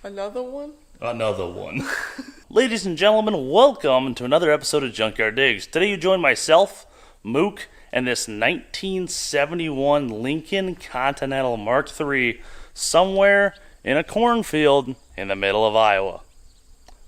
Another one? Another one. Ladies and gentlemen, welcome to another episode of Junkyard Digs. Today you join myself, Mook, and this 1971 Lincoln Continental Mark III somewhere in a cornfield in the middle of Iowa.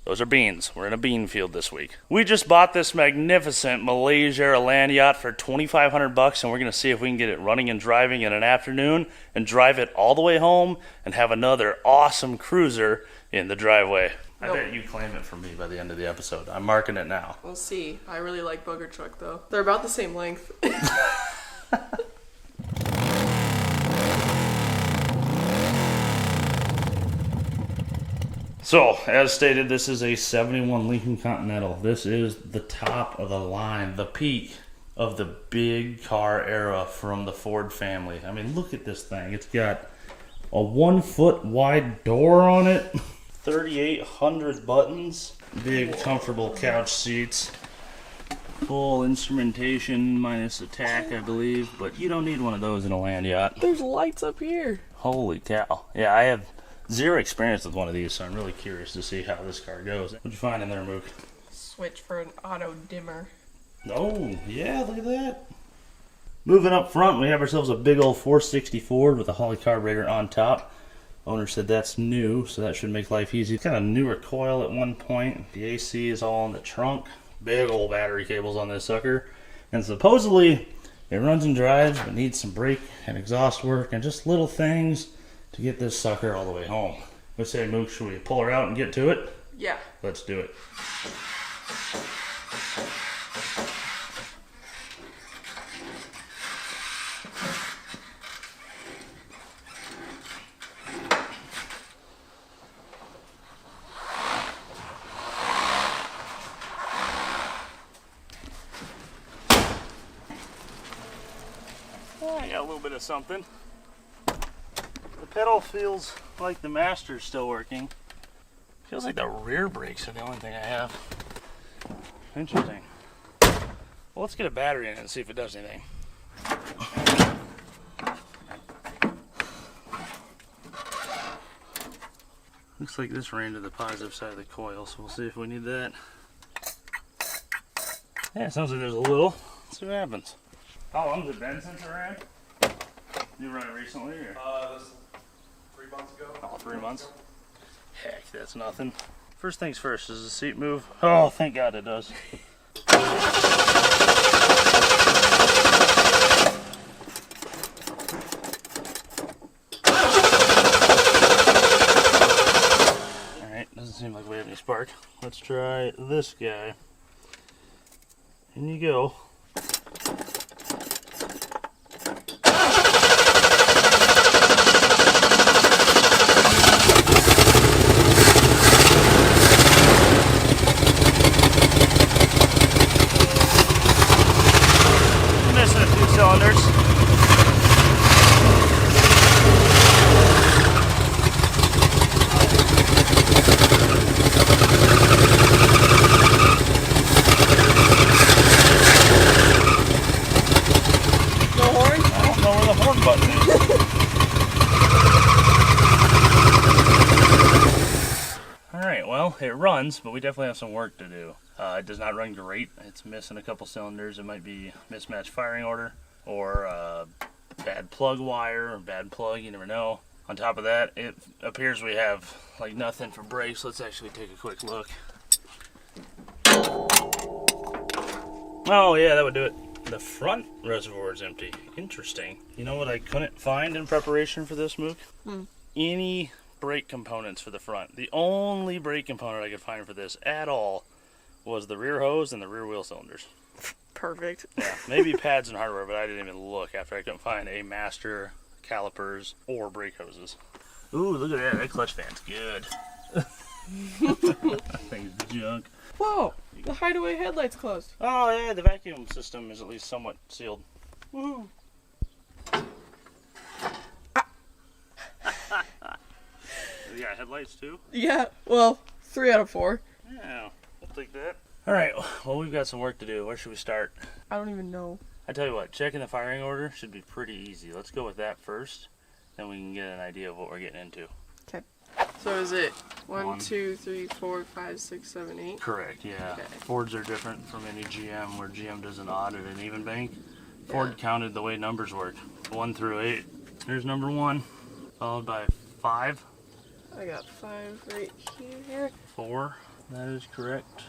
Those are beans. We're in a bean field this week. We just bought this magnificent Malaysia land yacht for $2,500, and we're going to see if we can get it running and driving in an afternoon and drive it all the way home and have another awesome cruiser in the driveway. I bet you claim it for me by the end of the episode. I'm marking it now. We'll see. I really like Bugger Truck, though. They're about the same length. So, as stated, this is a 71 Lincoln Continental. This is the top of the line, the peak of the big car era from the Ford family. I mean, look at this thing. It's got a 1 foot wide door on it, 3,800 buttons, big comfortable couch seats, full instrumentation minus a tack, I believe, but you don't need one of those in a land yacht. There's lights up here. Holy cow. Yeah, I have zero experience with one of these, so I'm really curious to see how this car goes. What'd you find in there, Mook? Switch for an auto dimmer. Oh, yeah, look at that. Moving up front, we have ourselves a big old 460 Ford with a Holley carburetor on top. Owner said that's new, so that should make life easy. Kind of newer coil at one point. The AC is all in the trunk. Big old battery cables on this sucker. And supposedly, it runs and drives, but needs some brake and exhaust work and just little things to get this sucker all the way home. Let's say, Mook, should we pull her out and get to it? Yeah. Let's do it. I got a little bit of something. The pedal feels like the master's still working. Feels like the rear brakes are the only thing I have. Interesting. Well, let's get a battery in it and see if it does anything. Looks like this ran to the positive side of the coil, so we'll see if we need that. Yeah, it sounds like there's a little. Let's see what happens. How long has it been since it ran? You ran it recently? Or? This 3 months ago. Oh, 3 months? Heck, that's nothing. First things first, does the seat move? Oh, thank God it does. Alright, doesn't seem like we have any spark. Let's try this guy. In you go. Cylinders. No horn? I don't know where the horn button is. Alright, well, it runs, but we definitely have some work to do. It does not run great. It's missing a couple cylinders. It might be mismatched firing order, or bad plug wire, or bad plug, you never know. On top of that, it appears we have like nothing for brakes. Let's actually take a quick look. Oh yeah, that would do it. The front reservoir is empty. Interesting. You know what I couldn't find in preparation for this, Mook? Any brake components for the front. The only brake component I could find for this at all was the rear hose and the rear wheel cylinders. Perfect. Yeah, maybe pads and hardware, but I didn't even look after I couldn't find a master, calipers, or brake hoses. Ooh, look at that. That clutch fan's good. That thing's junk. Whoa! The hideaway headlight's closed. Oh, yeah, the vacuum system is at least somewhat sealed. Woohoo! You got headlights too? Yeah, well, 3 out of 4. Yeah, I'll take that. Alright, well, we've got some work to do. Where should we start? I don't even know. I tell you what, checking the firing order should be pretty easy. Let's go with that first, then we can get an idea of what we're getting into. Okay. So is it One. 1, 2, 3, 4, 5, 6, 7, 8? Correct, yeah. Okay. Fords are different from any GM, where GM does an odd and an even bank. Ford counted the way numbers work, 1 through 8. Here's number 1, followed by 5. I got 5 right here. 4, that is correct.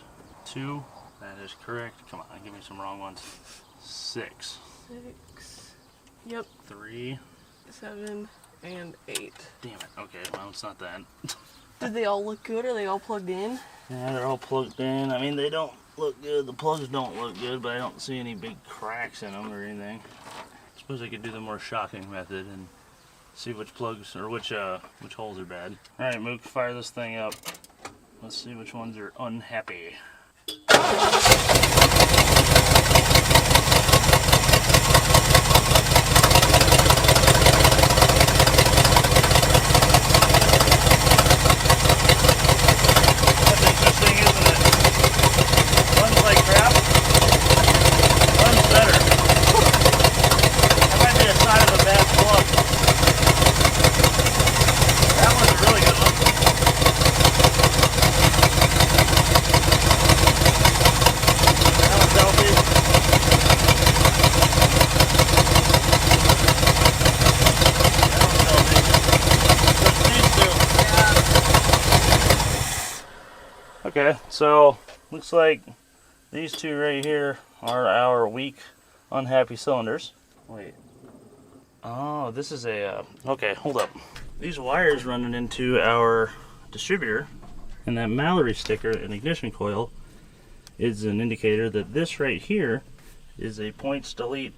2, that is correct. Come on, give me some wrong ones. 6. 6. Yep. 3. 7 and 8. Damn it. Okay, well, it's not that. Did they all look good? Are they all plugged in? Yeah, they're all plugged in. I mean, they don't look good. The plugs don't look good, but I don't see any big cracks in them or anything. I suppose I could do the more shocking method and see which plugs or which holes are bad. All right, Mook, fire this thing up. Let's see which ones are unhappy. Okay, so looks like these two right here are our weak unhappy cylinders. Wait. Oh, this is a, okay, hold up. These wires running into our distributor and that Mallory sticker and ignition coil is an indicator that this right here is a points delete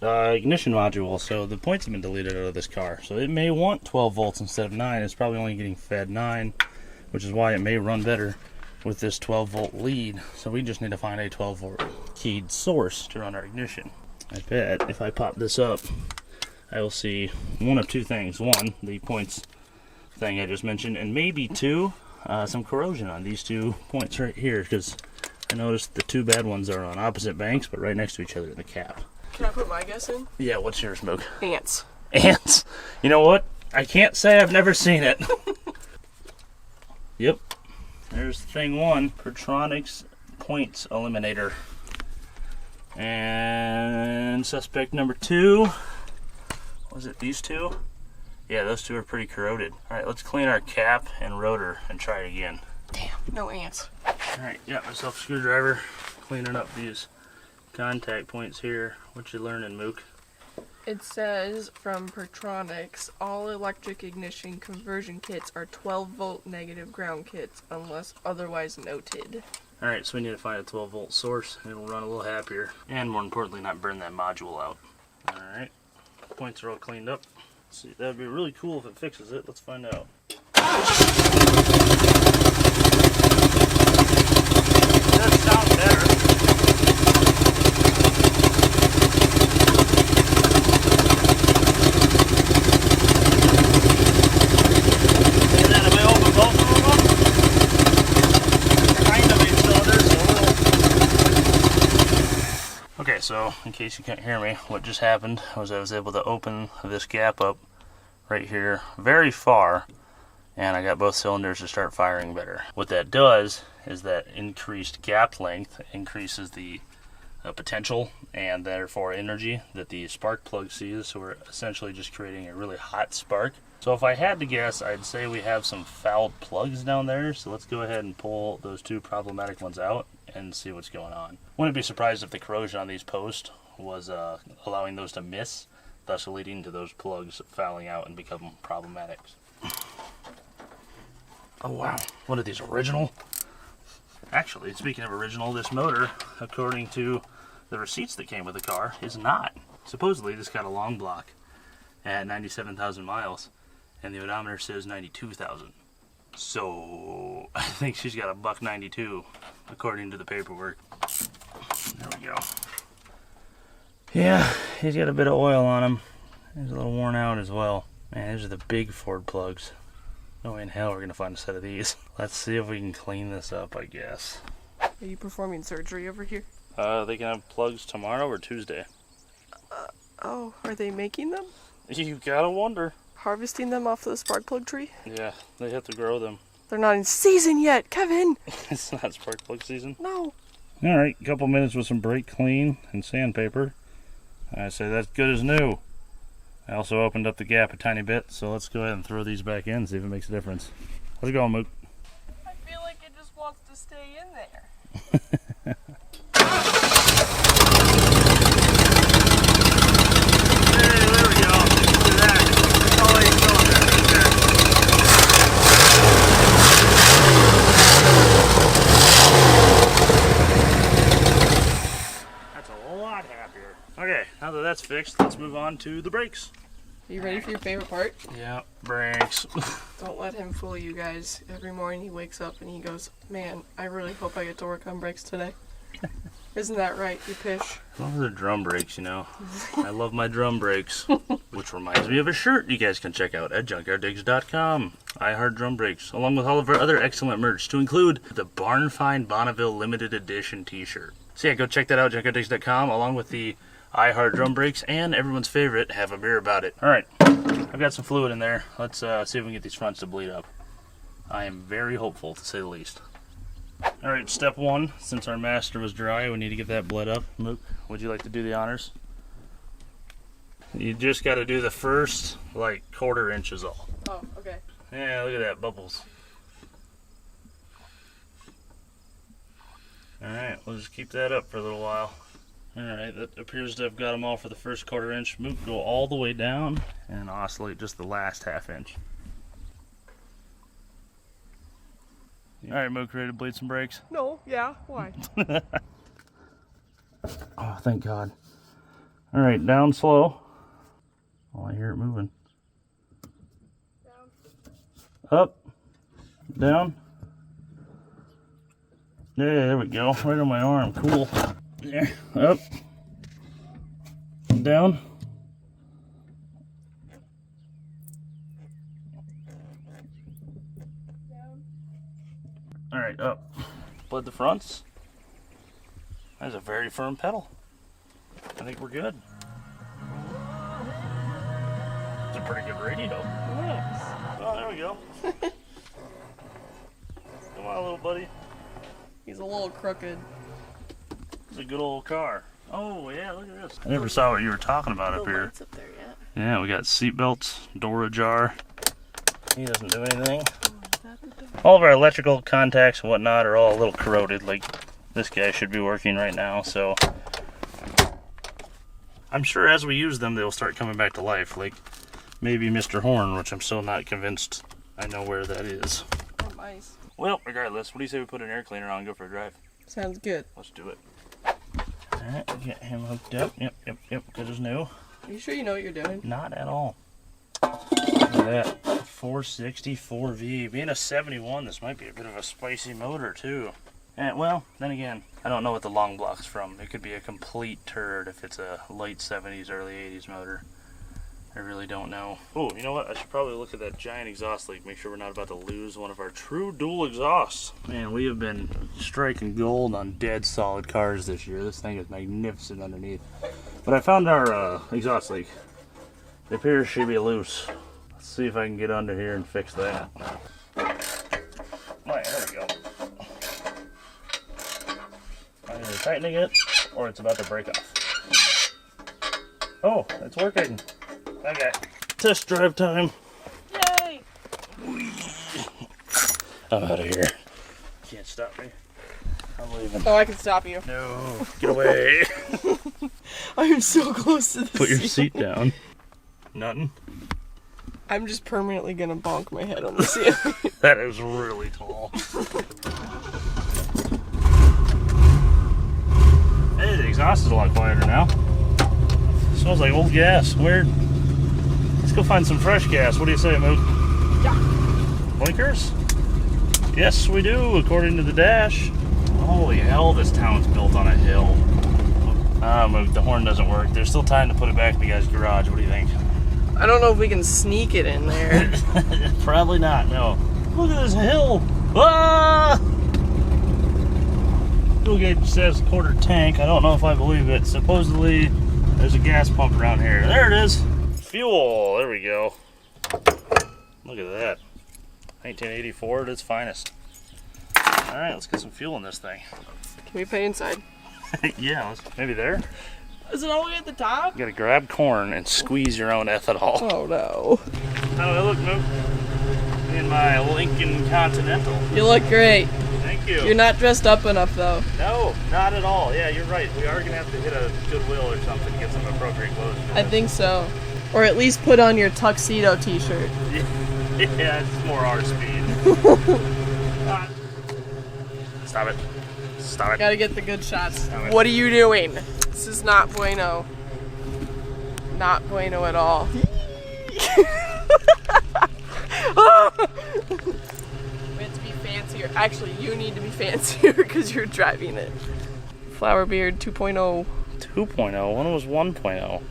ignition module. So the points have been deleted out of this car. So it may want 12 volts instead of 9. It's probably only getting fed 9, which is why it may run better with this 12 volt lead. So we just need to find a 12 volt keyed source to run our ignition. I bet if I pop this up, I will see one of two things. One, the points thing I just mentioned, and maybe two, some corrosion on these 2 points right here, because I noticed the 2 bad ones are on opposite banks, but right next to each other in the cap. Can I put my guess in? Yeah, what's yours, Mook? Ants. Ants? You know what? I can't say I've never seen it. Yep. There's thing 1, Pertronics points eliminator. And suspect number 2, was it these 2? Yeah, those 2 are pretty corroded. Alright, let's clean our cap and rotor and try it again. Damn, no ants. Alright, got myself a screwdriver, cleaning up these contact points here. What you learning, Mook? It says from Pertronics, all electric ignition conversion kits are 12 volt negative ground kits unless otherwise noted. Alright, so we need to find a 12 volt source. It'll run a little happier. And more importantly, not burn that module out. Alright, points are all cleaned up. Let's see, that'd be really cool if it fixes it. Let's find out. That sounds better. Okay, so in case you can't hear me, what just happened was I was able to open this gap up right here very far, and I got both cylinders to start firing better. What that does is that increased gap length increases the potential and therefore energy that the spark plug sees, so we're essentially just creating a really hot spark. So if I had to guess, I'd say we have some fouled plugs down there, so let's go ahead and pull those 2 problematic ones out and see what's going on. Wouldn't be surprised if the corrosion on these posts was allowing those to miss, thus leading to those plugs fouling out and becoming problematic. Oh wow, what are these, original? Actually, speaking of original, this motor, according to the receipts that came with the car, is not. Supposedly this got a long block at 97,000 miles, and the odometer says 92,000. So I think she's got a $192, according to the paperwork. There we go. Yeah, he's got a bit of oil on him. He's a little worn out as well. Man, these are the big Ford plugs. No way in hell we're gonna find a set of these. Let's see if we can clean this up, I guess. Are you performing surgery over here? They can have plugs tomorrow or Tuesday. Oh, are they making them? You gotta wonder. harvesting them off the spark plug tree? Yeah, they have to grow them. They're not in season yet, Kevin! It's not spark plug season. No. Alright, a couple minutes with some brake clean and sandpaper. I say that's good as new. I also opened up the gap a tiny bit, so let's go ahead and throw these back in and see if it makes a difference. How's it going, Mook? I feel like it just wants to stay in there. Hey, there we go. Look at that. That's all he's going there right there. That's a lot happier. Okay, now that that's fixed, let's move on to the brakes. Are you ready for your favorite part? Yeah, brakes. Don't let him fool you guys. Every morning he wakes up and he goes, man, I really hope I get to work on brakes today. Isn't that right, you pish? Those are drum brakes, you know. I love my drum brakes. Which reminds me of a shirt you guys can check out at junkyarddigs.com. I Heart Drum Brakes, along with all of our other excellent merch, to include the Barn Find Bonneville Limited Edition t-shirt. So yeah, go check that out, junkyarddigs.com, along with the I Heart Drum Brakes and everyone's favorite, Have a Beer About It. Alright, I've got some fluid in there. Let's see if we can get these fronts to bleed up. I am very hopeful, to say the least. Alright, step one, since our master was dry, we need to get that bled up. Mook, would you like to do the honors? You just got to do the first, like, 1/4 inch is all. Oh, okay. Yeah, look at that, bubbles. Alright, we'll just keep that up for a little while. Alright, that appears to have got them all for the first 1/4 inch. Mook, go all the way down and oscillate just the last 1/2 inch. Alright, Mook, ready to bleed some brakes? No, yeah, why? Oh, thank God. Alright, down slow. Oh, I hear it moving. Down. Up. Down. Yeah, there we go. Right on my arm. Cool. There. Up. Down. Alright, up. Bled the fronts. That's a very firm pedal. I think we're good. It's a pretty good radio. Nice. Oh, there we go. Come on, little buddy. He's a little crooked. It's a good old car. Oh, yeah, look at this. I never saw what you were talking about up No here. lights up there yet. Yeah, we got seat belts, door ajar. He doesn't do anything. Oh, is that the door? All of our electrical contacts and whatnot are all a little corroded. Like, this guy should be working right now, so I'm sure as we use them, they'll start coming back to life. Like, maybe Mr. Horn, which I'm still not convinced I know where that is. Oh, nice. Well, regardless, what do you say we put an air cleaner on and go for a drive? Sounds good. Let's do it. Alright, get him hooked up. Yep, good as new. Are you sure you know what you're doing? Not at all. Look at that. 464V. Being a 71, this might be a bit of a spicy motor, too. And, well, then again, I don't know what the long block's from. It could be a complete turd if it's a late 70s, early 80s motor. I really don't know. Oh, you know what? I should probably look at that giant exhaust leak, make sure we're not about to lose one of our true dual exhausts. Man, we have been striking gold on dead solid cars this year. This thing is magnificent underneath. But I found our exhaust leak. It appears to be loose. Let's see if I can get under here and fix that. Alright, there we go. I'm either tightening it or it's about to break off. Oh, it's working. Okay, test drive time. Yay! I'm out of here. Can't stop me. I'm leaving. Oh, I can stop you. No, get away. I'm so close to the Put your seat down. Nothing. I'm just permanently gonna bonk my head on the ceiling. That is really tall. Hey, the exhaust is a lot quieter now. Smells like old gas. Weird. Let's go find some fresh gas. What do you say, Mook? Yeah. Blinkers? Yes, we do, according to the dash. Holy hell, this town's built on a hill. Ah, Mook, the horn doesn't work. There's still time to put it back in the guy's garage. What do you think? I don't know if we can sneak it in there. Probably not, no. Look at this hill. Ah! Fuel gauge says 1/4 tank. I don't know if I believe it. Supposedly, there's a gas pump around here. There it is. Fuel. There we go. Look at that. 1984 at its finest. Alright, let's get some fuel in this thing. Can we pay inside? Yeah, maybe there. Is it all the way at the top? You gotta grab corn and squeeze your own ethanol. Oh no. How do I look, Mook? In my Lincoln Continental. You look great. Thank you. You're not dressed up enough though. No, not at all. Yeah, you're right. We are gonna have to hit a Goodwill or something, get some appropriate clothes. I think so. Or at least put on your tuxedo t-shirt. Yeah, it's more our speed. Stop it. Stop it. Gotta get the good shots. Stop it. What are you doing? This is not bueno. Not bueno at all. We have to be fancier. Actually, you need to be fancier because you're driving it. Flower Beard 2.0. 2.0? When was 1.0?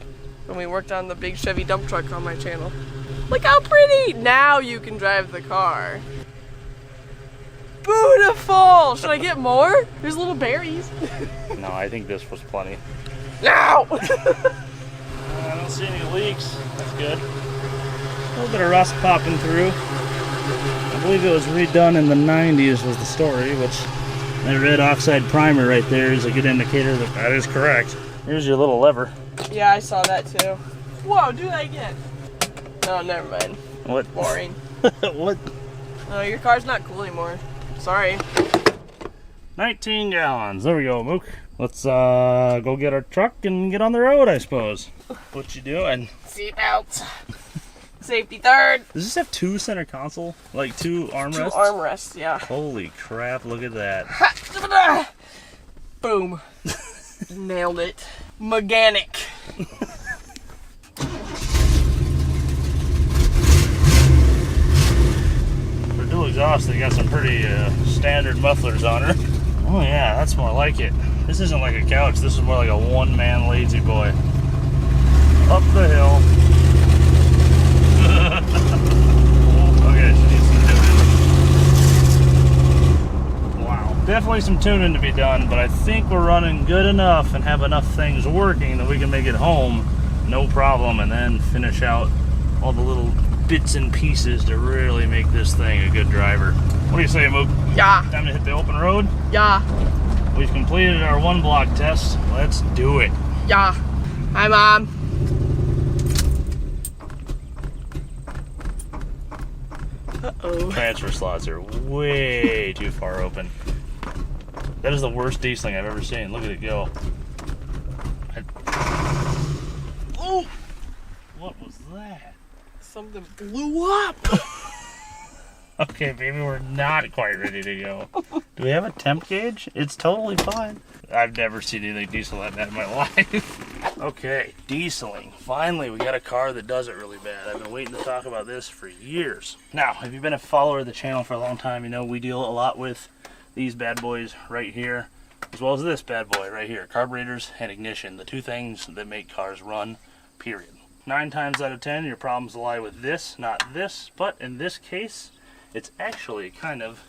When we worked on the big Chevy dump truck on my channel. Look how pretty! Now you can drive the car. Beautiful! Should I get more? There's little berries. No, I think this was plenty. No! I don't see any leaks. That's good. A little bit of rust popping through. I believe it was redone in the 90s was the story, which that red oxide primer right there is a good indicator that is correct. Here's your little lever. Yeah, I saw that too. Whoa, do that again. No, never mind. What? Boring. What? No, your car's not cool anymore. Sorry. 19 gallons. There we go, Mook. Let's go get our truck and get on the road, I suppose. What you doing? Seatbelts. Safety third. Does this have two center console? Like two armrests? Two armrests, yeah. Holy crap, look at that. Boom. Nailed it. Mechanic. For dual exhaust, they got some pretty standard mufflers on her. Oh yeah, that's more like it. This isn't like a couch, this is more like a one-man lazy boy. Up the hill. Okay, she needs some tuning. Wow. Definitely some tuning to be done, but I think we're running good enough and have enough things working that we can make it home, no problem, and then finish out all the little bits and pieces to really make this thing a good driver. What do you say, Mook? Yeah. Time to hit the open road? Yeah. We've completed our one block test. Let's do it. Yeah. Hi, Mom. Uh-oh. Transfer slots are way too far open. That is the worst dieseling I've ever seen. Look at it go. Oh! What was that? Something blew up. Okay, maybe we're not quite ready to go. Do we have a temp gauge? It's totally fine. I've never seen anything diesel like that in my life. Okay, dieseling. Finally, we got a car that does it really bad. I've been waiting to talk about this for years. Now, if you've been a follower of the channel for a long time, you know we deal a lot with these bad boys right here, as well as this bad boy right here. Carburetors and ignition, the two things that make cars run, period. 9 times out of 10, your problems lie with this, not this. But in this case, it's actually kind of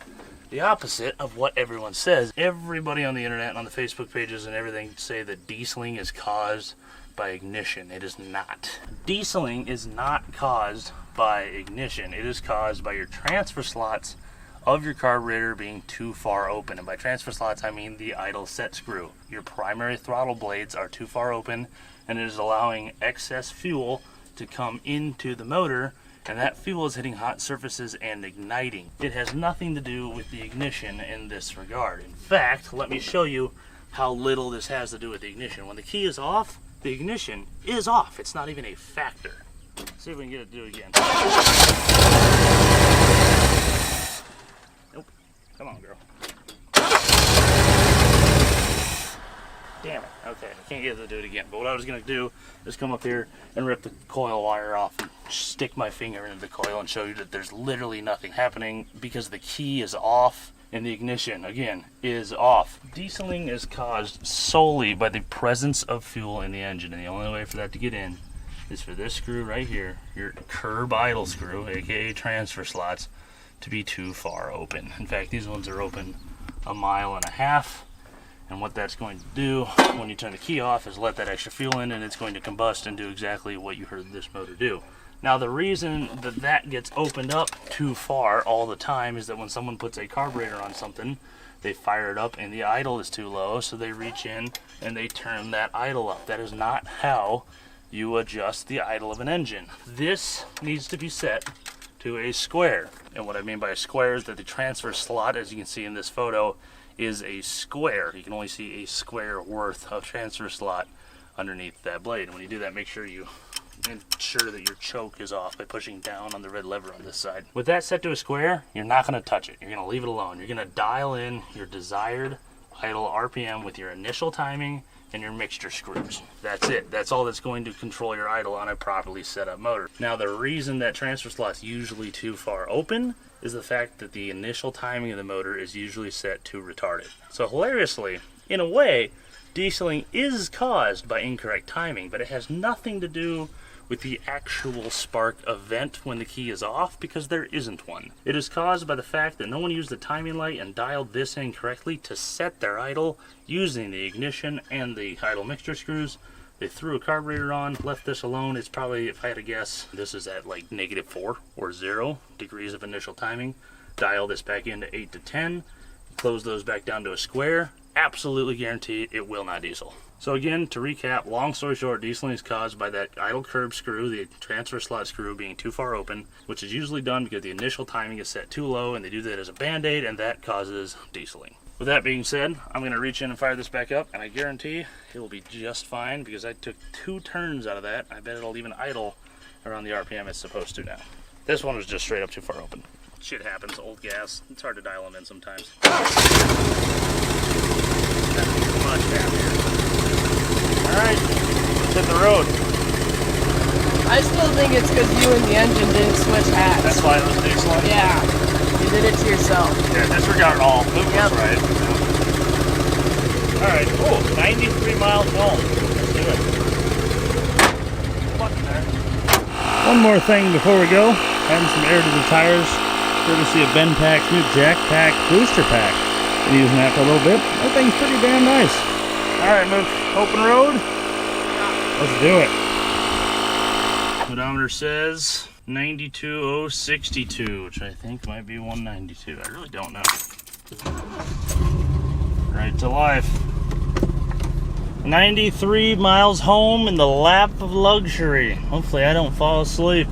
the opposite of what everyone says. Everybody on the internet and on the Facebook pages and everything say that dieseling is caused by ignition. It is not. Dieseling is not caused by ignition. It is caused by your transfer slots of your carburetor being too far open. And by transfer slots, I mean the idle set screw. Your primary throttle blades are too far open, and it is allowing excess fuel to come into the motor, and that fuel is hitting hot surfaces and igniting. It has nothing to do with the ignition in this regard. In fact, let me show you how little this has to do with the ignition. When the key is off, the ignition is off. It's not even a factor. Let's see if we can get it to do it again. Nope. Come on, girl. Damn it. Okay, I can't get it to do it again. But what I was going to do is come up here and rip the coil wire off and stick my finger into the coil and show you that there's literally nothing happening because the key is off and the ignition, again, is off. Dieseling is caused solely by the presence of fuel in the engine, and the only way for that to get in is for this screw right here, your curb idle screw, aka transfer slots, to be too far open. In fact, these ones are open 1.5 miles. And what that's going to do when you turn the key off is let that extra fuel in, and it's going to combust and do exactly what you heard this motor do. Now the reason that that gets opened up too far all the time is that when someone puts a carburetor on something, they fire it up and the idle is too low, so they reach in and they turn that idle up. That is not how you adjust the idle of an engine. This needs to be set to a square. And what I mean by a square is that the transfer slot, as you can see in this photo, is a square. You can only see a square worth of transfer slot underneath that blade. And when you do that, make sure you ensure that your choke is off by pushing down on the red lever on this side. With that set to a square, you're not going to touch it. You're going to leave it alone. You're going to dial in your desired idle RPM with your initial timing and your mixture screws. That's it. That's all that's going to control your idle on a properly set up motor. Now the reason that transfer slot's usually too far open is the fact that the initial timing of the motor is usually set to retarded. So hilariously, in a way, dieseling is caused by incorrect timing, but it has nothing to do with the actual spark event when the key is off, because there isn't one. It is caused by the fact that no one used the timing light and dialed this in correctly to set their idle using the ignition and the idle mixture screws. They threw a carburetor on, left this alone. It's probably, if I had to guess, this is at like -4 or 0 degrees of initial timing. Dial this back into 8 to 10, close those back down to a square. Absolutely guaranteed it will not diesel. So again, to recap, long story short, dieseling is caused by that idle curb screw, the transfer slot screw, being too far open, which is usually done because the initial timing is set too low, and they do that as a band-aid, and that causes dieseling. With that being said, I'm going to reach in and fire this back up, and I guarantee it will be just fine because I took 2 turns out of that. I bet it'll even idle around the RPM it's supposed to now. This one was just straight up too far open. Shit happens, old gas. It's hard to dial them in sometimes. Much happier. Alright, let's hit the road. I still think it's because you and the engine didn't switch hats. That's why it was dieseling? Yeah, you did it to yourself. Yeah, disregard all. Luke Yep. was right. Alright, cool. 93 miles home. Let's do it. Button there. One more thing before we go. Adding some air to the tires. Courtesy of Ben Pack's new Jack Pack Booster Pack. Been using that for a little bit. That thing's pretty damn nice. Alright, Mook, open road. Let's do it. Odometer says 92,062, which I think might be 192. I really don't know. Right to life. 93 miles home in the lap of luxury. Hopefully I don't fall asleep.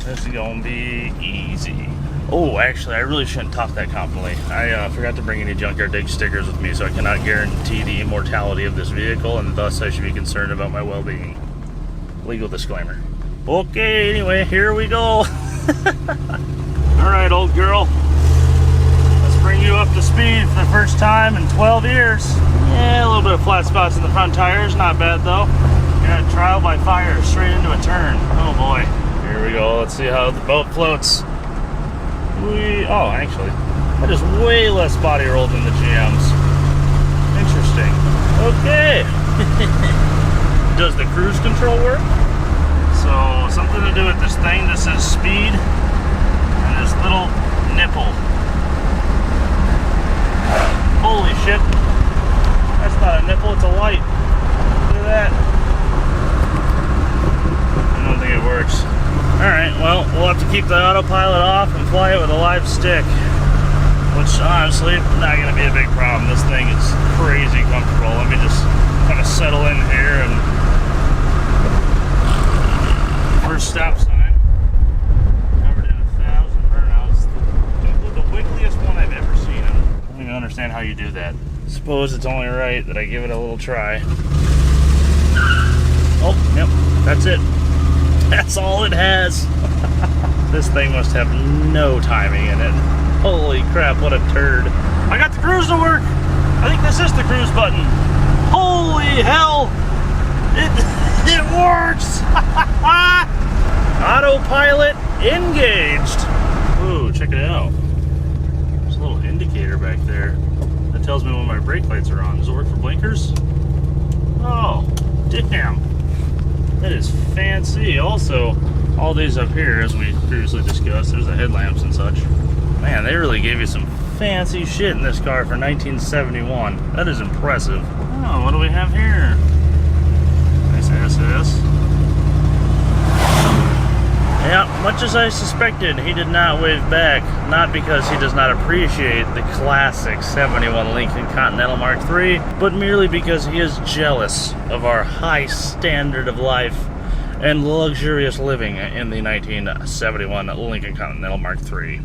This is gonna be easy. Oh, actually, I really shouldn't talk that confidently. I forgot to bring any Junkyard Digs stickers with me, so I cannot guarantee the immortality of this vehicle, and thus I should be concerned about my well-being. Legal disclaimer. Okay, anyway, here we go. Alright, old girl. Let's bring you up to speed for the first time in 12 years. Yeah, a little bit of flat spots in the front tires, not bad though. Got a trial by fire, straight into a turn. Oh boy. Here we go, let's see how the boat floats. Oh, actually, that is way less body roll than the GM's. Interesting. Okay. Does the cruise control work? So, something to do with this thing that says speed and this little nipple. Holy shit. That's not a nipple, it's a light. Look at that. I don't think it works. Alright, well, we'll have to keep the autopilot off and fly it with a live stick. Which, honestly, not going to be a big problem. This thing is crazy comfortable. Let me just kind of settle in here and... First stop sign. Covered in 1,000 burnouts. The wiggliest one I've ever seen. I don't even understand how you do that. Suppose it's only right that I give it a little try. Oh, yep, that's it. That's all it has. This thing must have no timing in it. Holy crap, what a turd. I got the cruise to work. I think this is the cruise button. Holy hell. It works. Autopilot engaged. Ooh, check it out. There's a little indicator back there that tells me when my brake lights are on. Does it work for blinkers? Oh, damn. That is fancy. Also, all these up here, as we previously discussed, there's the headlamps and such. Man, they really gave you some fancy shit in this car for 1971. That is impressive. Oh, what do we have here? Nice SS. Yeah, much as I suspected, he did not wave back. Not because he does not appreciate the classic 71 Lincoln Continental Mark III, but merely because he is jealous of our high standard of life and luxurious living in the 1971 Lincoln Continental Mark III.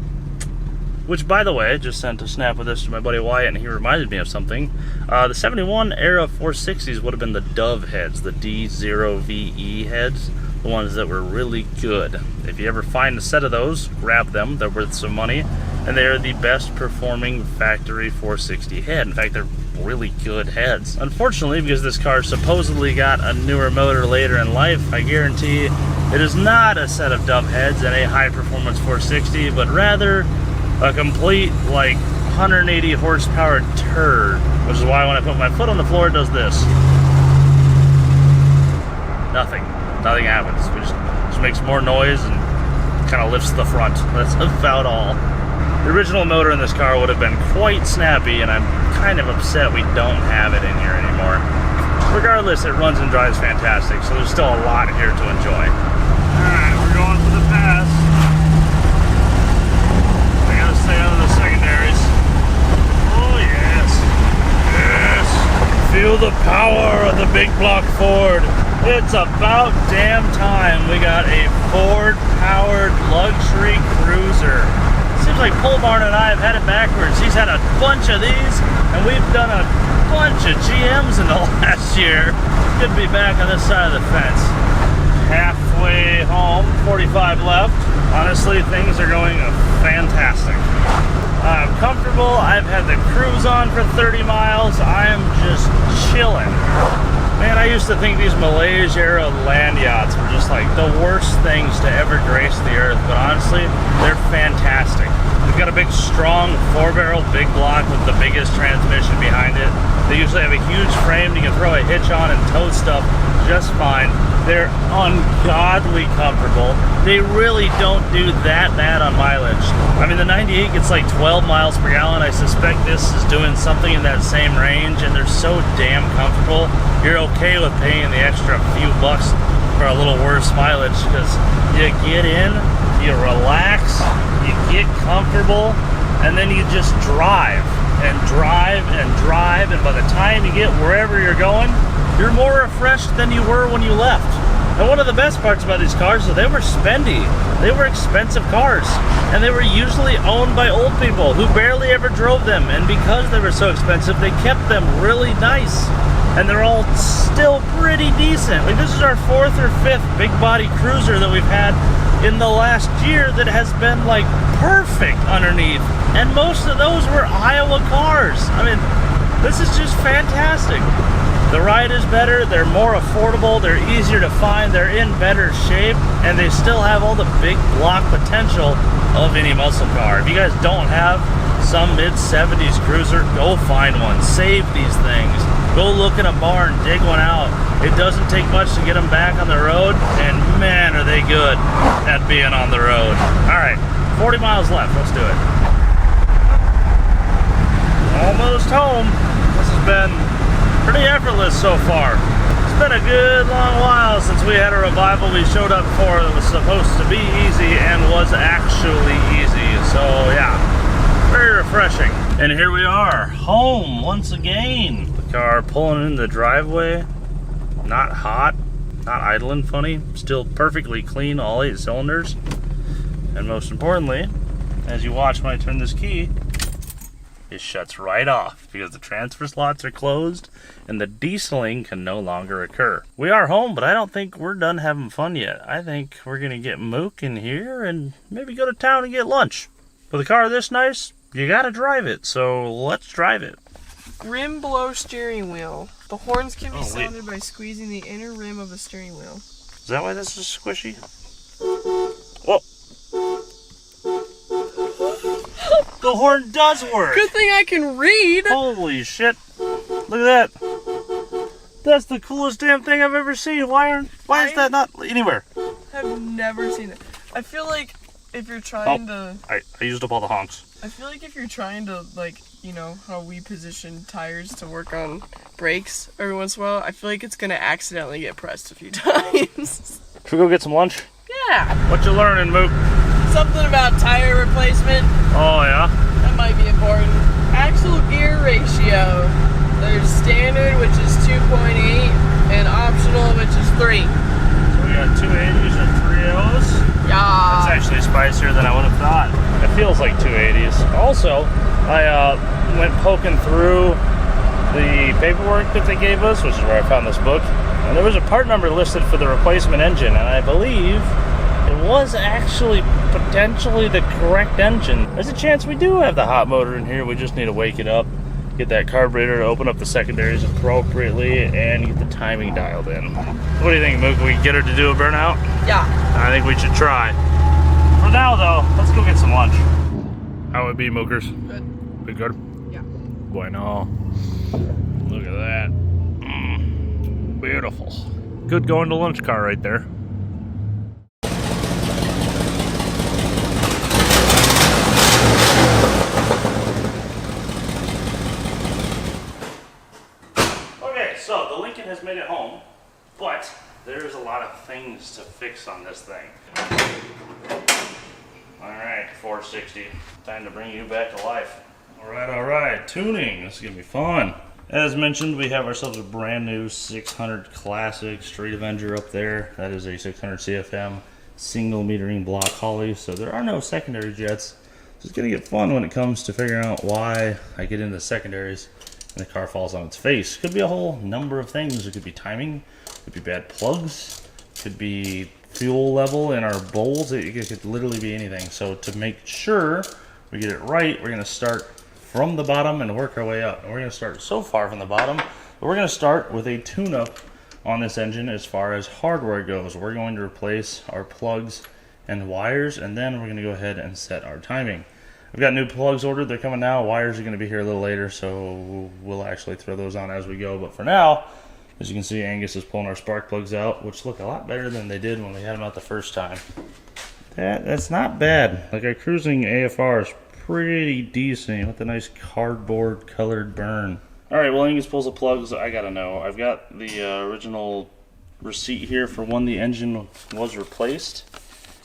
Which, by the way, I just sent a snap of this to my buddy Wyatt, and he reminded me of something. The 71 era 460s would have been the Dove heads, the D0VE heads, the ones that were really good. If you ever find a set of those, grab them. They're worth some money, and they are the best performing factory 460 head. In fact, they're really good heads. Unfortunately, because this car supposedly got a newer motor later in life, I guarantee it is not a set of Dove heads and a high performance 460, but rather a complete, like, 180 horsepower turd, which is why when I put my foot on the floor, it does this. Nothing happens. We just makes more noise and kind of lifts the front. That's about all. The original motor in this car would have been quite snappy, and I'm kind of upset we don't have it in here anymore. Regardless, it runs and drives fantastic, so there's still a lot here to enjoy. Alright, we're going for the pass. Stay out of the secondaries. Oh yes, yes. Feel the power of the big block Ford. It's about damn time we got a Ford-powered luxury cruiser. Seems like Pole Barn and I have had it backwards. He's had a bunch of these, and we've done a bunch of GMs in the last year. Good to be back on this side of the fence. Halfway home, 45 left. Honestly, things are going fantastic. I'm comfortable. I've had the cruise on for 30 miles. I'm just chilling. Man, I used to think these Malaysia era land yachts were just like the worst things to ever grace the earth, but honestly, they're fantastic. They've got a big, strong 4-barrel big block with the biggest transmission behind it. They usually have a huge frame you can throw a hitch on and tow stuff just fine. They're ungodly comfortable. They really don't do that bad on mileage. I mean, the 98 gets like 12 miles per gallon. I suspect this is doing something in that same range, and they're so damn comfortable. You're okay with paying the extra few bucks for a little worse mileage because you get in, you relax, you get comfortable, and then you just drive and drive and drive, and by the time you get wherever you're going, you're more refreshed than you were when you left. And one of the best parts about these cars is they were spendy. They were expensive cars. And they were usually owned by old people who barely ever drove them. And because they were so expensive, they kept them really nice. And they're all still pretty decent. Like, this is our 4th or 5th big body cruiser that we've had in the last year that has been, like, perfect underneath. And most of those were Iowa cars. I mean, this is just fantastic. The ride is better, they're more affordable, they're easier to find, they're in better shape, and they still have all the big block potential of any muscle car. If you guys don't have some mid-70s cruiser, go find one. Save these things. Go look in a barn, dig one out. It doesn't take much to get them back on the road, and man, are they good at being on the road. Alright, 40 miles left, let's do it. Almost home. This has been pretty effortless so far. It's been a good long while since we had a revival we showed up for that was supposed to be easy and was actually easy. So yeah, very refreshing. And here we are, home once again. The car pulling in the driveway, not hot, not idling funny, still perfectly clean, all 8 cylinders. And most importantly, as you watch when I turn this key, it shuts right off because the transfer slots are closed and the dieseling can no longer occur. We are home, but I don't think we're done having fun yet. I think we're going to get Mook in here and maybe go to town and get lunch. With a car this nice, you got to drive it, so let's drive it. Rim below steering wheel. The horns can be sounded by squeezing the inner rim of the steering wheel. Is that why this is squishy? Whoa. The horn does work! Good thing I can read! Holy shit. Look at that. That's the coolest damn thing I've ever seen. Why is that not anywhere? I've never seen it. I feel like if you're trying to... I used up all the honks. I feel like if you're trying to, like, you know, how we position tires to work on brakes every once in a while, I feel like it's going to accidentally get pressed a few times. Should we go get some lunch? Yeah. What you learning, Mook? Something about tire replacement. Oh, yeah? That might be important. Axle gear ratio. There's standard, which is 2.8, and optional, which is 3. So we got 280s and 3Os. That's Yeah. actually spicier than I would have thought. It feels like 280s. Also, I went poking through the paperwork that they gave us, which is where I found this book, and there was a part number listed for the replacement engine, and I believe it was actually potentially the correct engine. There's a chance we do have the hot motor in here. We just need to wake it up, get that carburetor to open up the secondaries appropriately, and get the timing dialed in. What do you think, Mook? We get her to do a burnout? Yeah. I think we should try. For now, though, let's go get some lunch. How would it be, Mookers? Good. Be good? Yeah. Bueno. Look at that. Beautiful. Good going to lunch car right there. Okay, so the Lincoln has made it home, but there's a lot of things to fix on this thing. Alright, 460. Time to bring you back to life. Alright. Tuning. This is going to be fun. As mentioned, we have ourselves a brand new 600 Classic Street Avenger up there. That is a 600 CFM single metering block Holly, so there are no secondary jets. So it's going to get fun when it comes to figuring out why I get into the secondaries and the car falls on its face. Could be a whole number of things. It could be timing, could be bad plugs, could be fuel level in our bowls. It could literally be anything. So to make sure we get it right, we're going to start from the bottom and work our way up. And we're going to start so far from the bottom, but we're going to start with a tune-up on this engine as far as hardware goes. We're going to replace our plugs and wires, and then we're going to go ahead and set our timing. I've got new plugs ordered. They're coming now. Wires are going to be here a little later, so we'll actually throw those on as we go. But for now, as you can see, Angus is pulling our spark plugs out, which look a lot better than they did when we had them out the first time. That's not bad. Like, our cruising AFR is pretty decent with a nice cardboard colored burn. Alright, well, Angus pulls the plugs. I gotta know. I've got the original receipt here for when the engine was replaced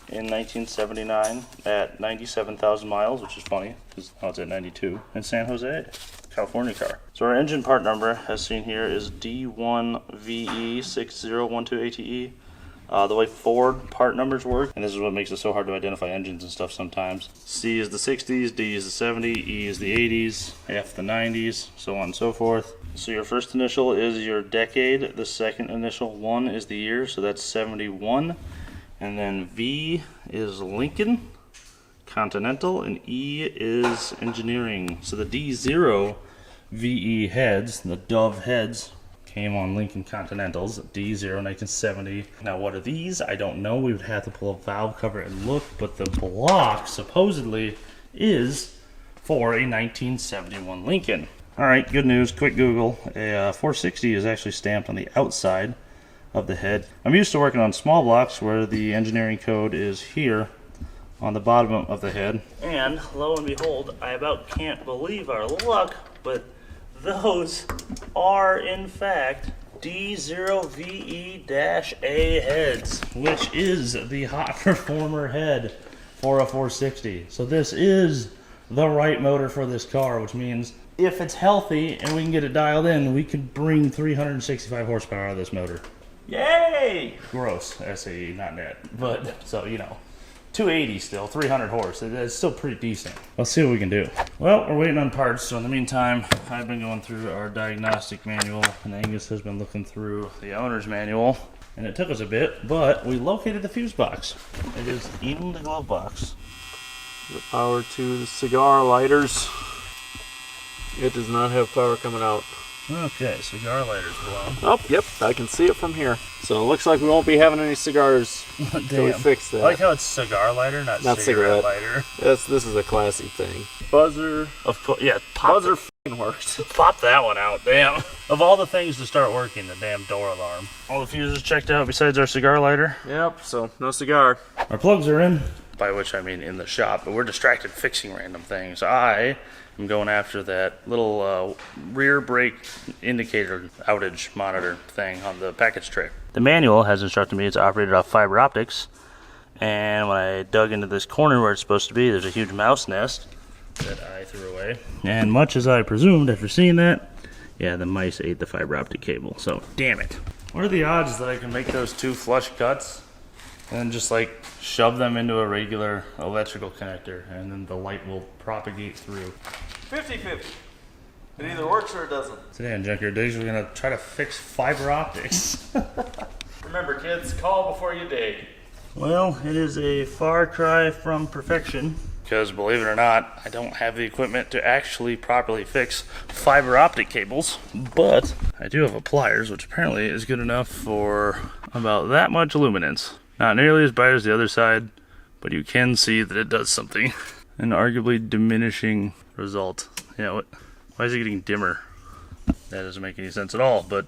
in 1979 at 97,000 miles, which is funny because now it's at 92 in San Jose, California car. So our engine part number, as seen here, is D1VE6012ATE. The way Ford part numbers work, and this is what makes it so hard to identify engines and stuff sometimes. C is the 60s, D is the 70s, E is the 80s, F the 90s, so on and so forth. So your first initial is your decade, the second initial 1 is the year, so that's 71. And then V is Lincoln Continental, and E is engineering. So the D0 VE heads, the Dove heads, came on Lincoln Continentals, D0 1970. Now what are these? I don't know. We would have to pull a valve cover and look, but the block supposedly is for a 1971 Lincoln. Alright, good news, quick Google. A 460 is actually stamped on the outside of the head. I'm used to working on small blocks where the engineering code is here on the bottom of the head. And lo and behold, I about can't believe our luck, but those are, in fact, D0VE-A heads, which is the hot performer head for a 460. So this is the right motor for this car, which means if it's healthy and we can get it dialed in, we could bring 365 horsepower out of this motor. Yay! Gross, SAE, not net. But, so, you know, 280 still, 300 horse. It's still pretty decent. Let's see what we can do. Well, we're waiting on parts, so in the meantime, I've been going through our diagnostic manual, and Angus has been looking through the owner's manual, and it took us a bit, but we located the fuse box. It is in the glove box. The power to the cigar lighters. It does not have power coming out. Okay, cigar lighter's blown. Oh, yep, I can see it from here. So it looks like we won't be having any cigars until we fix that. I like how it's cigar lighter, not cigarette lighter. This is a classy thing. Buzzer. Of course, yeah. Buzzer f***ing works. Pop that one out, damn. Of all the things to start working, the damn door alarm. All the fuses checked out besides our cigar lighter. Yep, so no cigar. Our plugs are in, by which I mean in the shop, but we're distracted fixing random things. I am going after that little rear brake indicator outage monitor thing on the package tray. The manual has instructed me it's operated off fiber optics, And when I dug into this corner where it's supposed to be, there's a huge mouse nest that I threw away. And much as I presumed after seeing that, yeah, the mice ate the fiber optic cable. So, damn it. What are the odds that I can make those 2 flush cuts and just like shove them into a regular electrical connector and then the light will propagate through? 50-50. It either works or it doesn't. Today on Junkyard Digs, we're gonna try to fix fiber optics. Remember, kids, call before you dig. Well, it is a far cry from perfection. Because believe it or not, I don't have the equipment to actually properly fix fiber optic cables. But I do have a pliers, which apparently is good enough for about that much luminance. Not nearly as bright as the other side, but you can see that it does something. An arguably diminishing result. Yeah, what? Why is it getting dimmer? That doesn't make any sense at all, but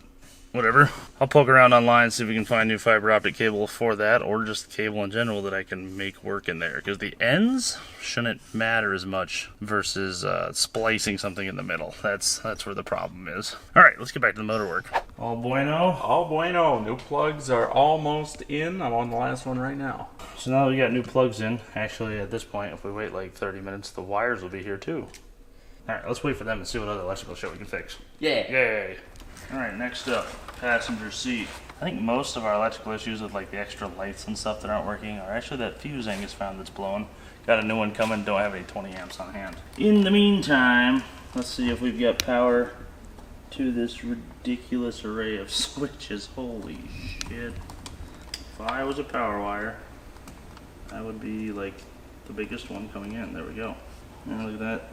whatever. I'll poke around online, see if we can find new fiber optic cable for that, or just cable in general that I can make work in there. Because the ends shouldn't matter as much versus splicing something in the middle. That's where the problem is. Alright, let's get back to the motor work. All bueno? All bueno. New plugs are almost in. I'm on the last one right now. So now that we got new plugs in, actually at this point, if we wait like 30 minutes, the wires will be here too. Alright, let's wait for them and see what other electrical shit we can fix. Yeah. Yay! Alright, next up, passenger seat. I think most of our electrical issues with like the extra lights and stuff that aren't working are actually that fuse Angus found that's blown. Got a new one coming, don't have any 20 amps on hand. In the meantime, let's see if we've got power to this ridiculous array of switches. Holy shit. If I was a power wire, that would be like the biggest one coming in. There we go. And look at that.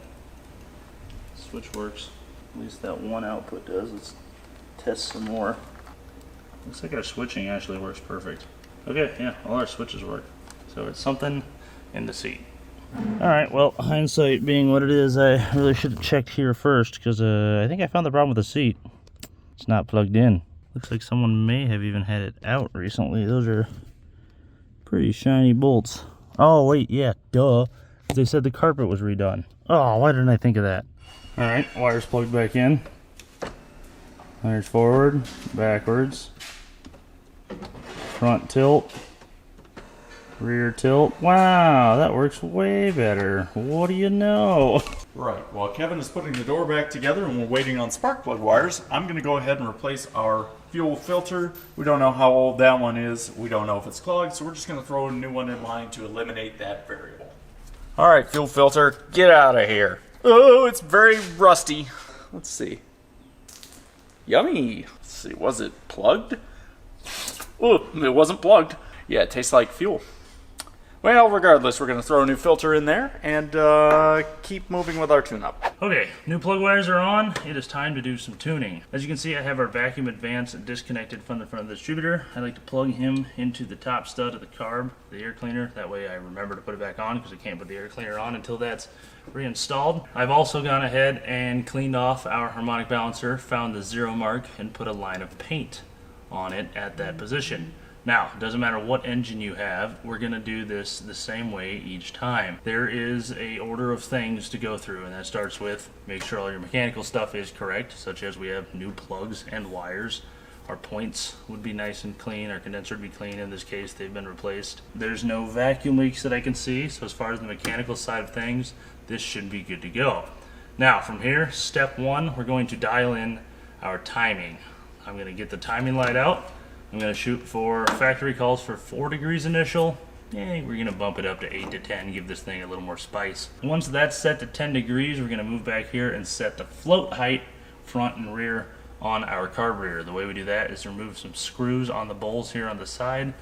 Switch works. At least that one output does. Let's test some more. Looks like our switching actually works perfect. Okay, yeah, all our switches work. So it's something in the seat. Alright, well, hindsight being what it is, I really should have checked here first, because I think I found the problem with the seat. It's not plugged in. Looks like someone may have even had it out recently. Those are pretty shiny bolts. Oh, wait, yeah, duh. They said the carpet was redone. Oh, why didn't I think of that? Alright, wires plugged back in. Wires forward, backwards. Front tilt. Rear tilt. Wow, that works way better. What do you know? Right, while Kevin is putting the door back together and we're waiting on spark plug wires, I'm going to go ahead and replace our fuel filter. We don't know how old that one is. We don't know if it's clogged, so we're just going to throw a new one in line to eliminate that variable. Alright, fuel filter, get out of here. Oh, it's very rusty. Let's see. Yummy. Let's see, was it plugged? Oh, it wasn't plugged. Yeah, it tastes like fuel. Well, regardless, we're going to throw a new filter in there and keep moving with our tune-up. Okay, new plug wires are on. It is time to do some tuning. As you can see, I have our vacuum advance disconnected from the front of the distributor. I like to plug him into the top stud of the carb, the air cleaner. That way I remember to put it back on because I can't put the air cleaner on until that's reinstalled. I've also gone ahead and cleaned off our harmonic balancer, found the 0 mark, and put a line of paint on it at that position. Now, it doesn't matter what engine you have, we're going to do this the same way each time. There is a order of things to go through, and that starts with make sure all your mechanical stuff is correct, such as we have new plugs and wires. Our points would be nice and clean, our condenser would be clean. In this case, they've been replaced. There's no vacuum leaks that I can see, so as far as the mechanical side of things, this should be good to go. Now, from here, step 1, we're going to dial in our timing. I'm going to get the timing light out. I'm going to shoot for, factory calls for 4 degrees initial. We're going to bump it up to 8 to 10, give this thing a little more spice. Once that's set to 10 degrees, we're going to move back here and set the float height, front and rear, on our carburetor. The way we do that is to remove some screws on the bowls here on the side,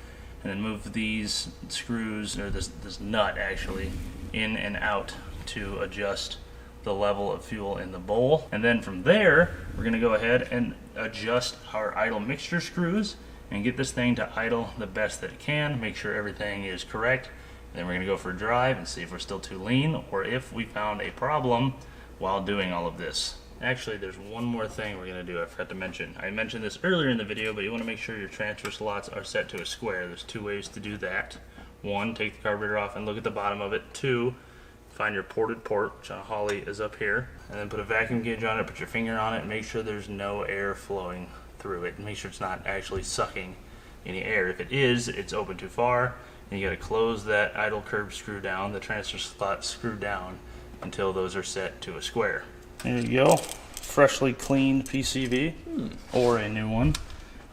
and then move these screws, or this nut actually, in and out to adjust the level of fuel in the bowl. And then from there, we're going to go ahead and adjust our idle mixture screws and get this thing to idle the best that it can, make sure everything is correct. And then we're going to go for a drive and see if we're still too lean or if we found a problem while doing all of this. Actually, there's one more thing we're going to do I forgot to mention. I mentioned this earlier in the video, but you want to make sure your transfer slots are set to a square. There's 2 ways to do that. 1, take the carburetor off and look at the bottom of it. 2, find your ported port, which on Holly is up here, and then put a vacuum gauge on it, put your finger on it, and make sure there's no air flowing through it. Make sure it's not actually sucking any air. If it is, it's open too far, And you got to close that idle curb screw down, the transfer slot screw down, until those are set to a square. There you go. Freshly cleaned PCV, or a new one.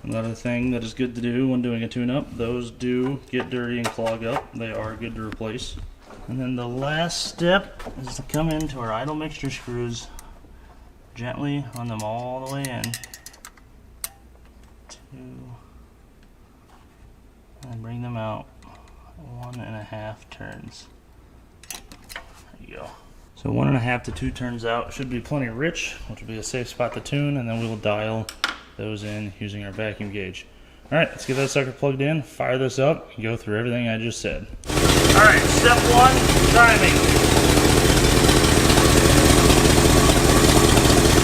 Another thing that is good to do when doing a tune-up, those do get dirty and clog up. They are good to replace. And then the last step is to come into our idle mixture screws, gently run them all the way in. 2, and bring them out 1.5 turns. There you go. So 1.5 to 2 turns out should be plenty rich, which will be a safe spot to tune, and then we will dial those in using our vacuum gauge. Alright, let's get that sucker plugged in, fire this up, and go through everything I just said. Alright, step 1, timing.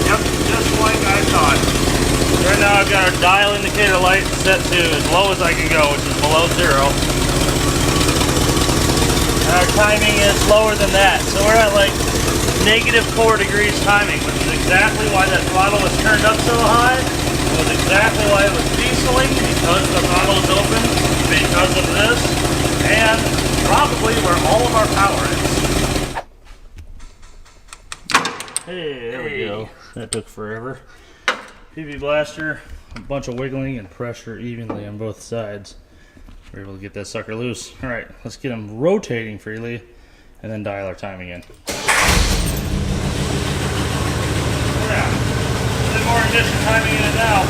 Yep, just like I thought. Right now I've got our dial indicator light set to as low as I can go, which is below 0. And our timing is lower than that, so we're at like -4 degrees timing, which is exactly why that throttle was turned up so high. It was exactly why it was dieseling, because the throttle is open, because of this, and probably where all of our power is. Hey, there we go. That took forever. PV blaster, a bunch of wiggling and pressure evenly on both sides. We're able to get that sucker loose. Alright, let's get them rotating freely, and then dial our timing in. More ignition timing in it now.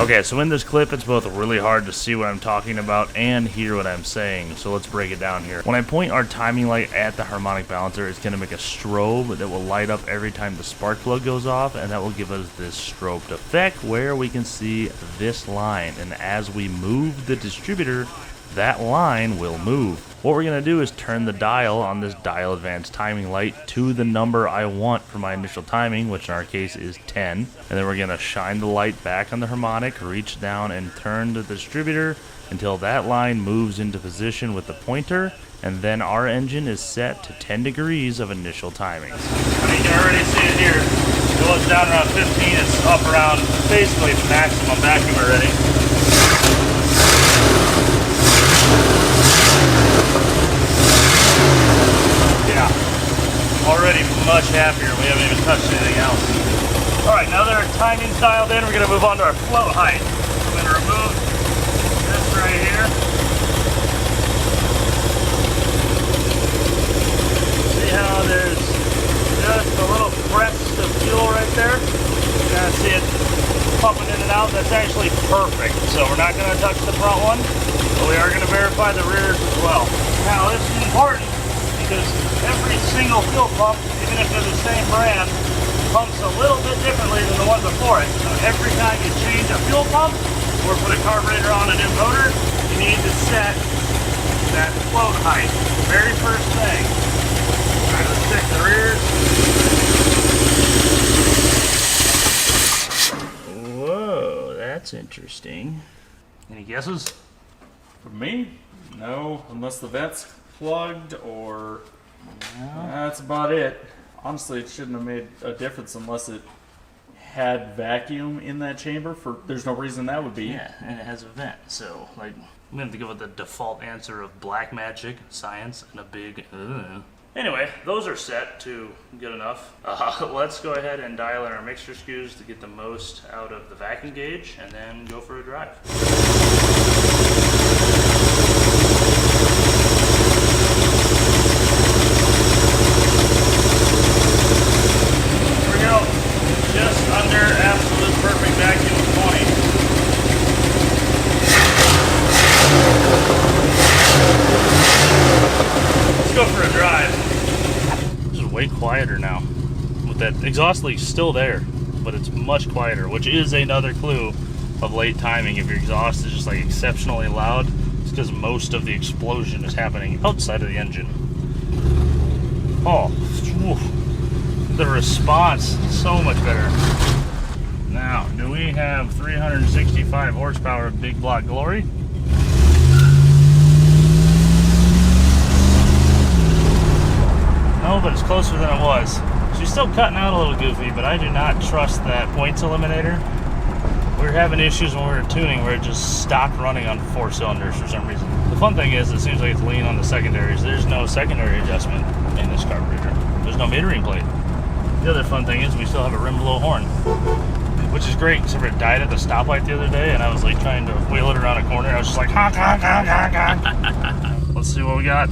Okay, so in this clip, it's both really hard to see what I'm talking about and hear what I'm saying, so let's break it down here. When I point our timing light at the harmonic balancer, it's going to make a strobe that will light up every time the spark plug goes off, and that will give us this strobed effect where we can see this line, and as we move the distributor, that line will move. What we're going to do is turn the dial on this dial advanced timing light to the number I want for my initial timing, which in our case is 10. And then we're going to shine the light back on the harmonic, reach down and turn the distributor until that line moves into position with the pointer, and then our engine is set to 10 degrees of initial timing. I mean, you can already see it here. It goes down around 15, it's up around basically maximum vacuum already. Yeah, already much happier. We haven't even touched anything else. Alright, now that our timing's dialed in, we're going to move on to our float height. I'm going to remove this right here. See how there's just a little crest of fuel right there? You kind of see it pumping in and out. That's actually perfect. So we're not going to touch the front one, but we are going to verify the rears as well. Now this is important because every single fuel pump, even if they're the same brand, pumps a little bit differently than the one before it. So every time you change a fuel pump or put a carburetor on a new motor, you need to set that float height. Very first thing. Alright, let's check the rears. Whoa, that's interesting. Any guesses? For me? No, unless the vent's plugged or... That's about it. Honestly, it shouldn't have made a difference unless it had vacuum in that chamber. There's no reason that would be. Yeah, and it has a vent, so like I'm gonna have to go with the default answer of black magic, science, and a big Anyway, those are set to good enough. Let's go ahead and dial in our mixture screws to get the most out of the vacuum gauge, and then go for a drive. Just under absolute perfect vacuum of 20. Let's go for a drive. This is way quieter now. With that exhaust leak still there, but it's much quieter, which is another clue of late timing. If your exhaust is just like exceptionally loud, it's because most of the explosion is happening outside of the engine. Oh, whew. The response so much better. Now, do we have 365 horsepower of big block glory? No, but it's closer than it was. She's still cutting out a little goofy, but I do not trust that points eliminator we were having issues when we were tuning where it just stopped running on 4 cylinders for some reason. The fun thing is, it seems like it's lean on the secondaries. There's no secondary adjustment in this carburetor. There's no metering plate. The other fun thing is we still have a rim below horn, which is great, except for it died at the stoplight the other day, and I was like trying to wheel it around a corner. I was just like, honk, honk, honk, honk, honk. Let's see what we got.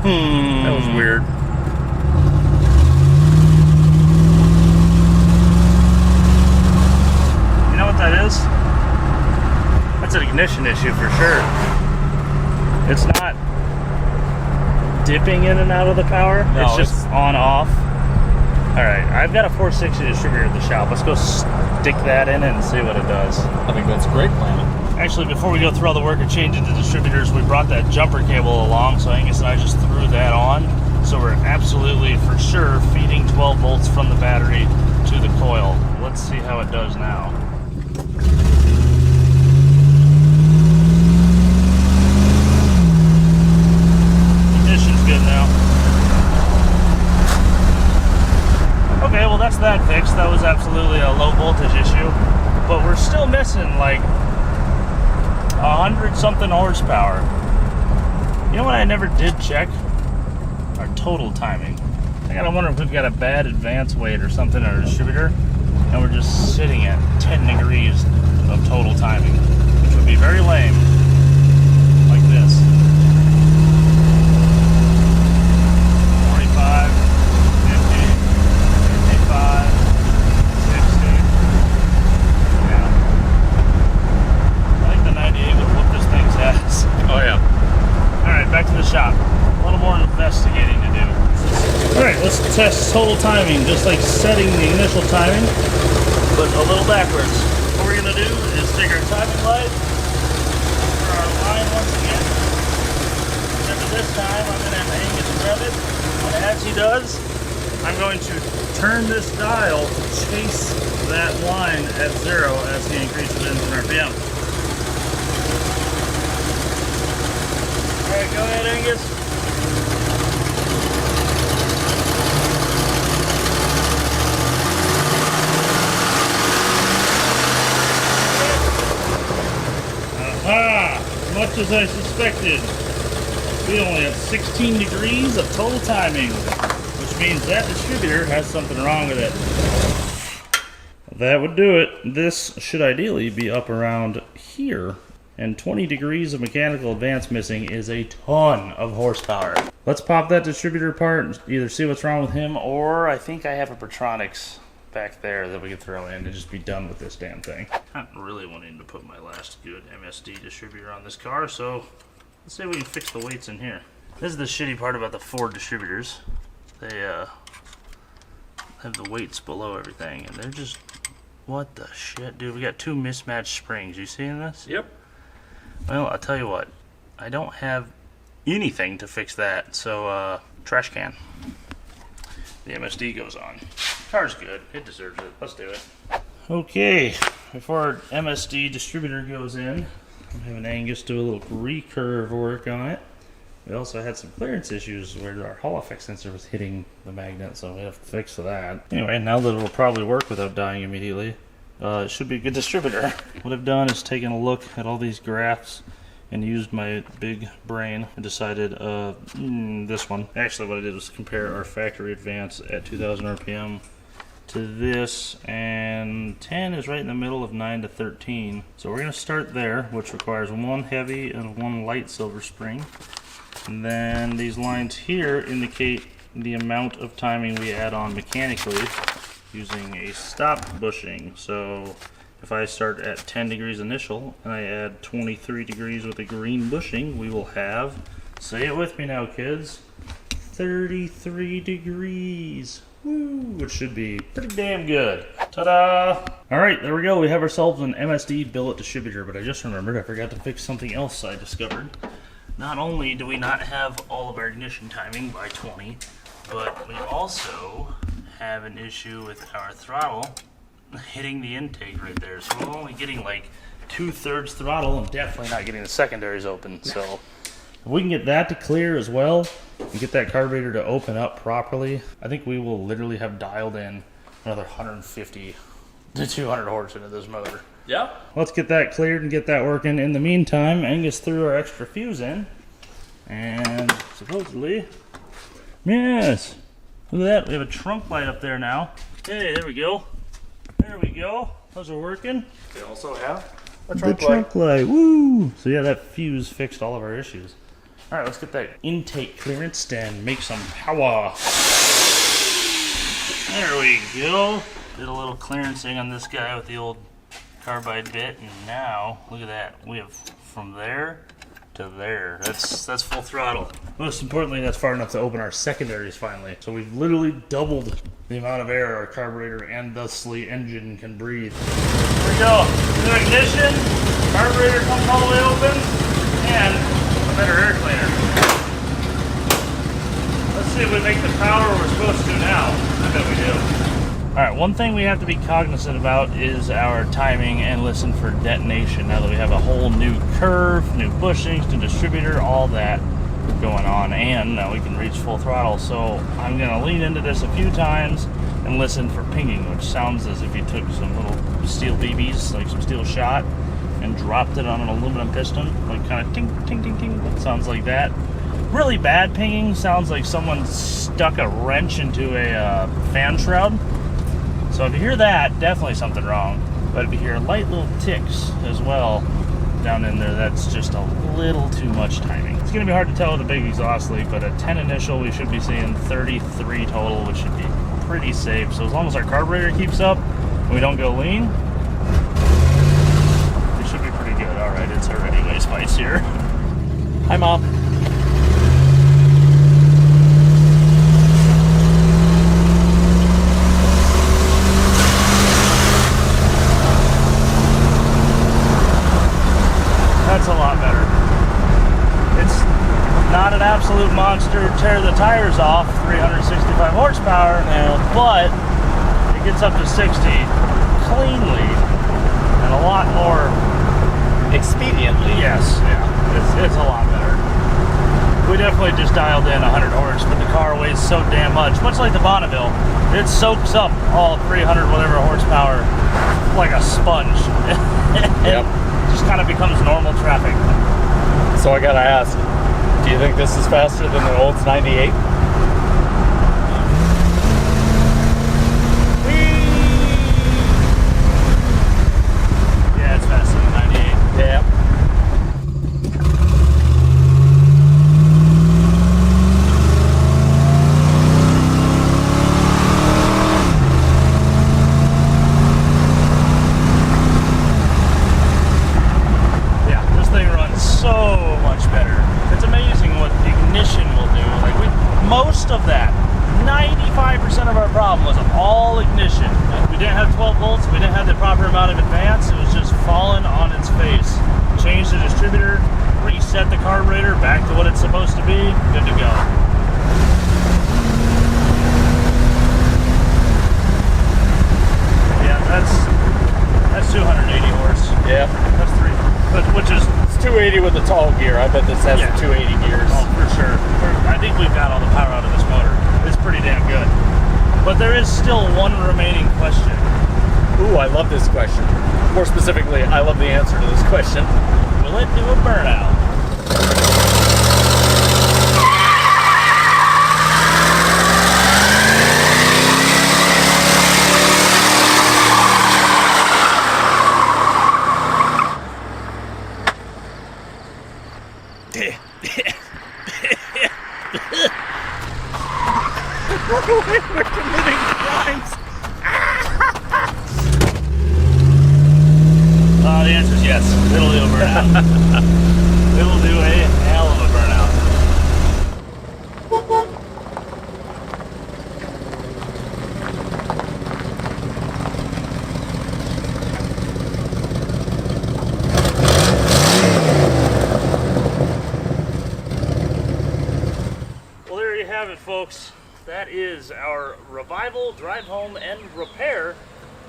That was weird. You know what that is? That's an ignition issue for sure. It's not dipping in and out of the power. No, it's just on off. Alright, I've got a 460 distributor at the shop. Let's go stick that in and see what it does. I think that's a great plan. Actually, before we go through all the work of changing the distributors, we brought that jumper cable along, so Angus and I just threw that on. So we're absolutely, for sure, feeding 12 volts from the battery to the coil. Let's see how it does now. Ignition's good now. Okay, well that's that fixed. That was absolutely a low voltage issue. But we're still missing like 100 something horsepower. You know what I never did check? Our total timing. I gotta wonder if we've got a bad advance weight or something in our distributor, and we're just sitting at 10 degrees of total timing, which would be very lame. Like this. 45, 50, 55, 60. Yeah. I think the 98 would whoop this thing's ass. Oh yeah. Alright, back to the shop. A little more investigating to do. Alright, let's test total timing, just like setting the initial timing, but a little backwards. What we're going to do is take our timing light for our line once again. Except for this time, I'm going to have Angus grab it. And as he does, I'm going to turn this dial to chase that line at 0 as he increases in RPM. Alright, go ahead, Angus. Much as I suspected, we only have 16 degrees of total timing, which means that distributor has something wrong with it. That would do it. This should ideally be up around here, and 20 degrees of mechanical advance missing is a ton of horsepower. Let's pop that distributor apart and either see what's wrong with him, or I think I have a Pertronix back there that we could throw in and just be done with this damn thing. I'm really wanting to put my last good MSD distributor on this car, so let's see if we can fix the weights in here. This is the shitty part about the Ford distributors. They have the weights below everything, and they're just, what the shit, dude? We got 2 mismatched springs. You seeing this? Yep. Well, I'll tell you what, I don't have anything to fix that, so trash can. The MSD goes on. Car's good. It deserves it. Let's do it. Okay, before our MSD distributor goes in, I'm having Angus do a little recurve work on it. We also had some clearance issues where our Hall effect sensor was hitting the magnet, so we have to fix that. Anyway, now that it'll probably work without dying immediately, it should be a good distributor. What I've done is taken a look at all these graphs and used my big brain and decided this one. Actually, what I did was compare our factory advance at 2000 RPM to this, and 10 is right in the middle of 9 to 13. So we're going to start there, which requires 1 heavy and 1 light silver spring. And then these lines here indicate the amount of timing we add on mechanically using a stop bushing. So if I start at 10 degrees initial and I add 23 degrees with a green bushing, we will have, say it with me now kids, 33 degrees. Woo, which should be pretty damn good. Ta-da! Alright, there we go. We have ourselves an MSD billet distributor, but I just remembered I forgot to fix something else I discovered. Not only do we not have all of our ignition timing by 20, but we also have an issue with our throttle hitting the intake right there. So we're only getting like 2/3 throttle and definitely not getting the secondaries open. So if we can get that to clear as well, and get that carburetor to open up properly, I think we will literally have dialed in another 150 to 200 horse into this motor. Yeah. Let's get that cleared and get that working. In the meantime, Angus threw our extra fuse in, and supposedly, yes, look at that. We have a trunk light up there now. Hey, there we go. There we go. Those are working. They also have a The trunk light. Woo! So yeah, that fuse fixed all of our issues. All right, let's get that intake clearanced and make some power. There we go. Did a little clearancing on this guy with the old carbide bit, and now look at that. We have from there to there. That's full throttle. Most importantly, that's far enough to open our secondaries finally. So we've literally doubled the amount of air our carburetor and thusly engine can breathe. Here we go. New ignition. Carburetor comes all the way open, and a better air cleaner. Let's see if we make the power we're supposed to now. I bet we do. Alright, one thing we have to be cognizant about is our timing and listen for detonation now that we have a whole new curve, new bushings, new distributor, all that going on, and now we can reach full throttle. So I'm going to lean into this a few times and listen for pinging, which sounds as if you took some little steel BBs, like some steel shot, and dropped it on an aluminum piston, like kind of ting, ting, ting, ting. It sounds like that. Really bad pinging sounds like someone stuck a wrench into a fan shroud. So if you hear that, definitely something wrong. But if you hear light little ticks as well down in there, that's just a little too much timing. It's going to be hard to tell with a big exhaust leak, but at 10 initial, we should be seeing 33 total, which should be pretty safe. So as long as our carburetor keeps up and we don't go lean, it should be pretty good. All right, it's already way spicier. Hi, Mom. That's a lot better. It's not an absolute monster, tear the tires off, 365 horsepower, but it gets up to 60 cleanly and a lot more expediently. Yes, yeah, it's a lot better. We definitely just dialed in 100 horse, but the car weighs so damn much like the Bonneville. It soaks up all 300 whatever horsepower like a sponge. Yep. Just kind of becomes normal traffic. So I gotta ask, do you think this is faster than the Olds 98? Yeah, it's faster than 98. Yeah. So much better. It's amazing what ignition will do. Like most of that, 95% of our problem was all ignition. We didn't have 12 volts, we didn't have the proper amount of advance, it was just falling on its face. Change the distributor, reset the carburetor back to what it's supposed to be, good to go. Yeah, that's 280 horse. Yeah. That's 3. Which is 280 with the tall gear. I bet this has 280 gears. Oh, for sure. I think we've got all the power out of this motor. It's pretty damn good. But there is still one remaining question. Ooh, I love this question. More specifically, I love the answer to this question. Will it do a burnout? We're committing crimes. The answer is yes. It'll do a burnout. It'll do a hell of a burnout. Well, there you have it, folks. That is our revival, drive home, and repair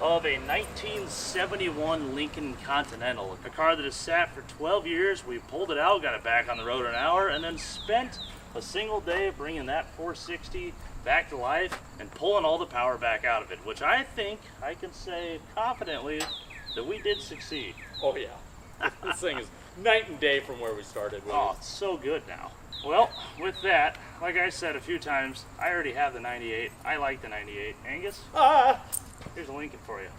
of a 1971 Lincoln Continental. A car that has sat for 12 years. We pulled it out, got it back on the road in an hour, and then spent a single day of bringing that 460 back to life and pulling all the power back out of it, which I think I can say confidently that we did succeed. Oh yeah. This thing is night and day from where we started with. Oh, it's so good now. Well, with that, like I said a few times, I already have the 98. I like the 98. Angus, here's a Lincoln for you.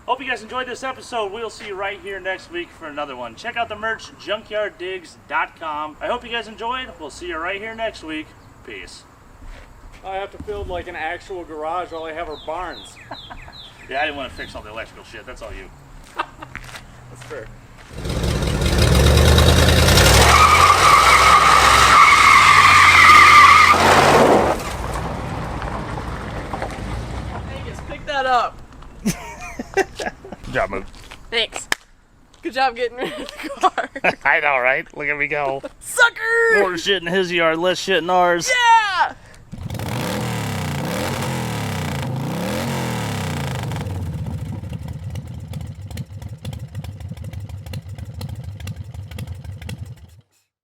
Hope you guys enjoyed this episode. We'll see you right here next week for another one. Check out the merch, junkyarddigs.com. I hope you guys enjoyed. We'll see you right here next week. Peace. I have to build like an actual garage. All I have are barns. Yeah, I didn't want to fix all the electrical shit. That's all you. That's fair. Angus, pick that up. Good job, Mook. Thanks. Good job getting rid of the car. I know, right? Look at me go. Sucker! More shit in his yard, less shit in ours. Yeah!